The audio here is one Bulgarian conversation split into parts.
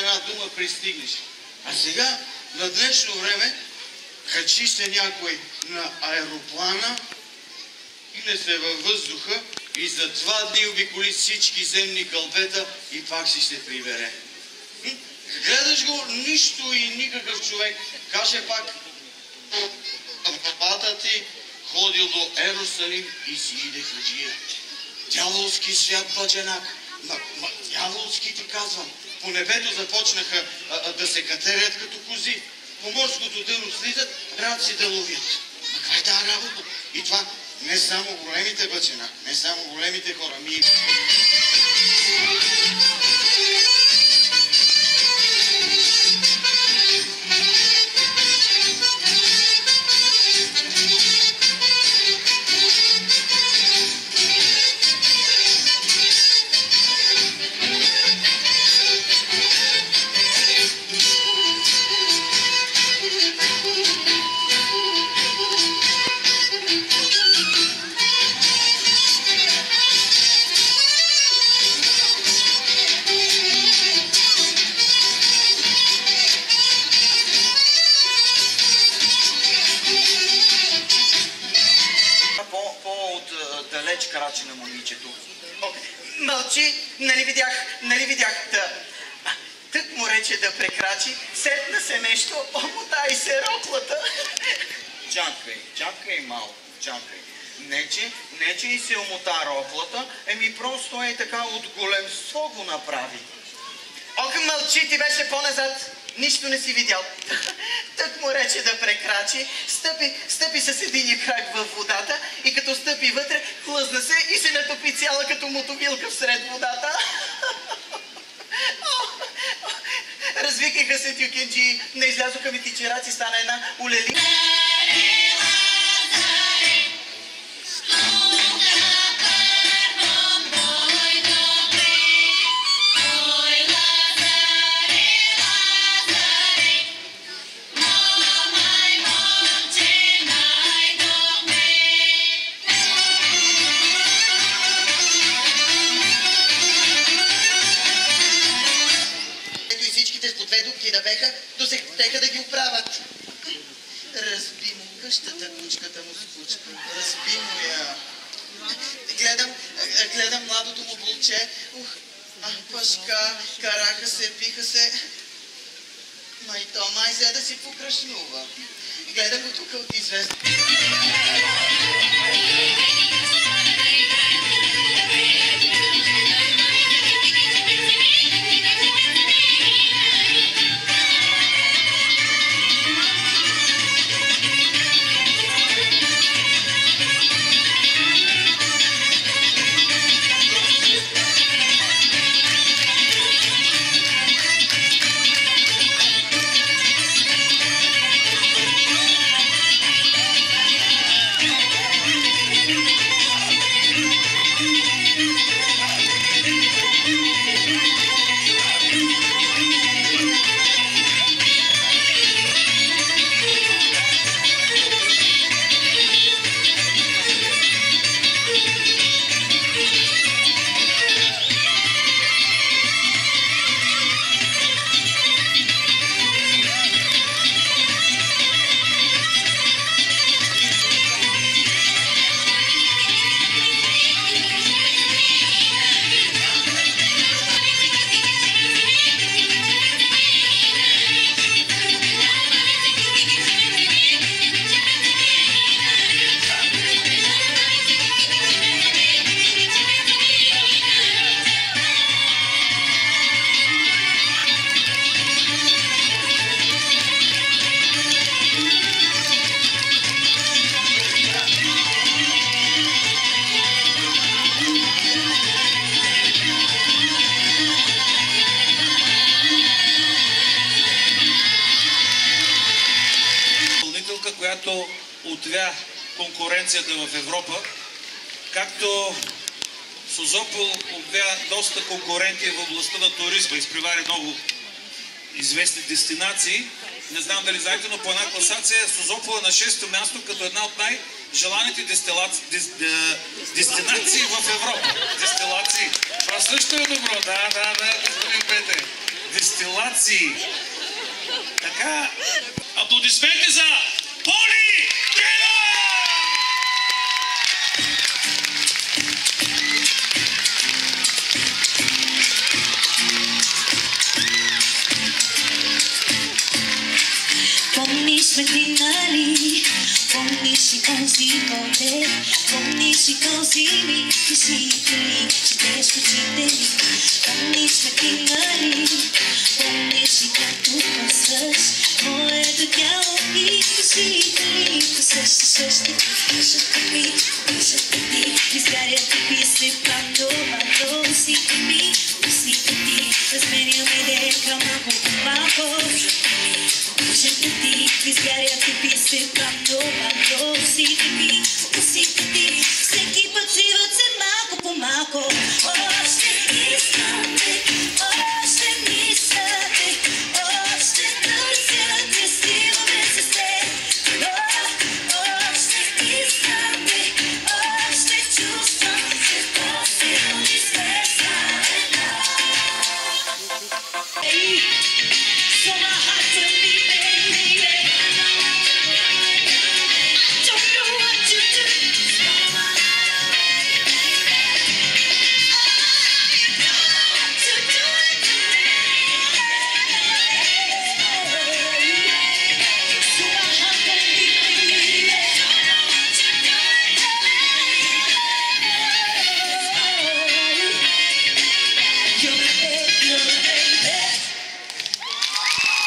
една дума пристигнеш. А сега, на днешно време, качи се някой на аероплана, ине се във въздуха и за 2 дни обиколи всички земни кълбета и пак си се прибере. Гледаш го, нищо и никакъв човек. Каже пак, папата ти ходил до Ерусалим и си иде хаджия. Дяволски свят баджанак. Дяволски ти казвам. По небето започнаха да се катерят като кози. По морското дъно слизат, раци да ловят. Ма каква е тази работа? И това не само големите баджанак, не само големите хора. Далеч крачи на момичето. Мълчи, нали видях, тък му рече да прекрачи, сетна се нещо, омотай се роклата. Чакай малко, чакай. Не че и се омота роклата, просто е така от големство го направи. Мълчи, ти беше по-назад. Нищо не си видял. Тък му рече да прекрачи, стъпи с единия крак във водата и като стъпи вътре, хлъзна се и се натопи цяла като мотовилка всред водата. Развикаха се тюкенджи, не излязоха ми тичераци, стана една улели. Тека да ги оправят. Разби му къщата, кучката му с кучка. Разби му я. Гледам младото му булче. Пашка, караха се, биха се. Май то май взе да си покрашнува. Гледам го тук от известно. която отвя конкуренцията в Европа, както Созопол отвя доста конкуренти в областта на туризма, изпревари много известни дестинации. Не знам дали знаете, но по една класация Созопол е на 6-то място като една от най-желаните дестинации в Европа. Дестилации. Това също е добро. Да, господин Петре. инсталации. Така, аплодисменти за Поли Генова! Помниш ме ти, нали? Помниш и онзи полет, помниш и този миг, мислите ли, четеш в очите ми. Помниш ме ти, нали? Помниш и както пасваш моето тяло и мислите ли, също дишата ти, изгарят и изсипам дома усите ми, усите ти, разменяме дека малко по малко. Дишата ти, изгарят и изсипам дома усите ми, усите ти, всеки път свиват се малко по малко. Още искам те, още мисля те, още търся те, стигаме с теб. Още искам те, още чувствам се, по-силни сме заедно. So my heart to me, baby. Don't know what to do.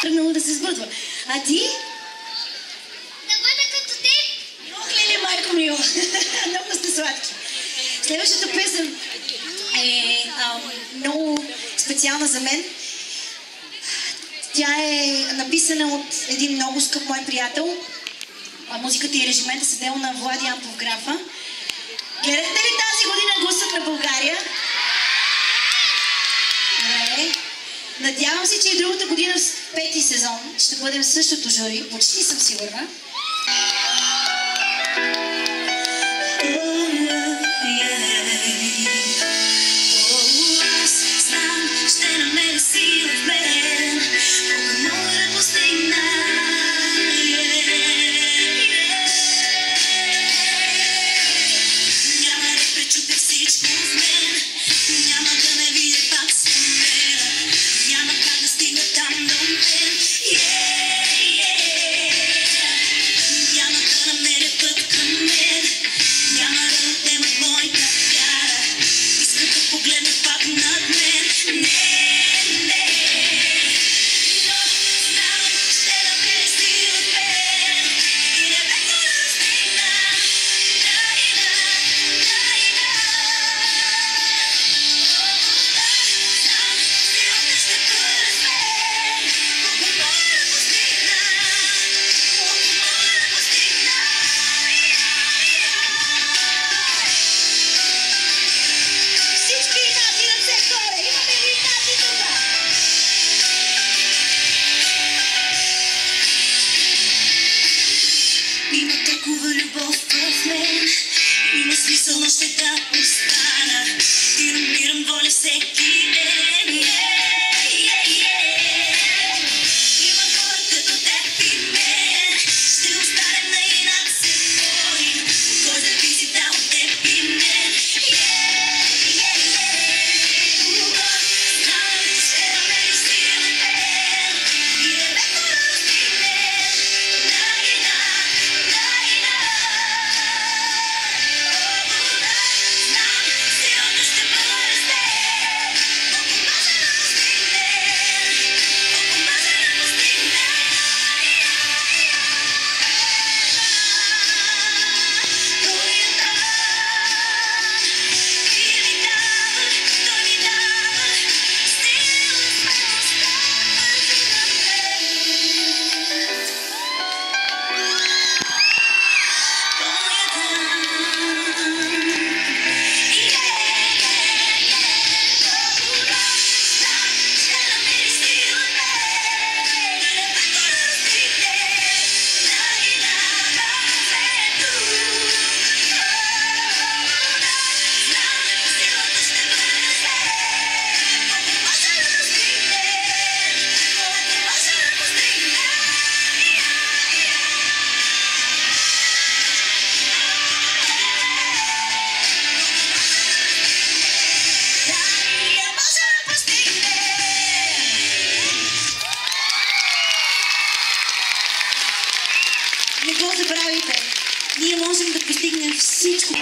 Тръгнало да се сбъдва. А ти? Да бъда като теб. Ох, леле, майко ми, много сте сладки. Следващата песен е много специална за мен. Тя е написана от един много скъп мой приятел. Музиката и режимента са дело на Влади Ампов графа. Гледахте ли тази година Гласът на България? Не. Надявам се, че и другата година в пети сезон ще бъдем в същото жури. Почти съм сигурна. Аз знам, ще намеря сила в мен, колко мога да постигна. Няма да пречупя всичко в мен, няма да ме видя пак с умера, няма как да стигна там до мен. Няма да намеря път към мен, няма да отнемат моята вяра. Искам да погледна пак над мен. Не, но знам, ще намеря сила в мен и небето да достигна. Знам, силата ще бъде с мен, колко мога да постигна, колко мога да постигна. Всички еднакви ръце горе, имаме ли еднакви тук? Има толкова любов в мен, има смисъл още да остана и намирам воля всеки ден. Има хора като теб и мен, ще останем на инак се борим, кой зависи да от теб и мен. Знам, ще намериш сила в мен и небето да достигнем. Знам, силата ще бъде с теб, го забравяйте. Ние можем да постигнем всичко.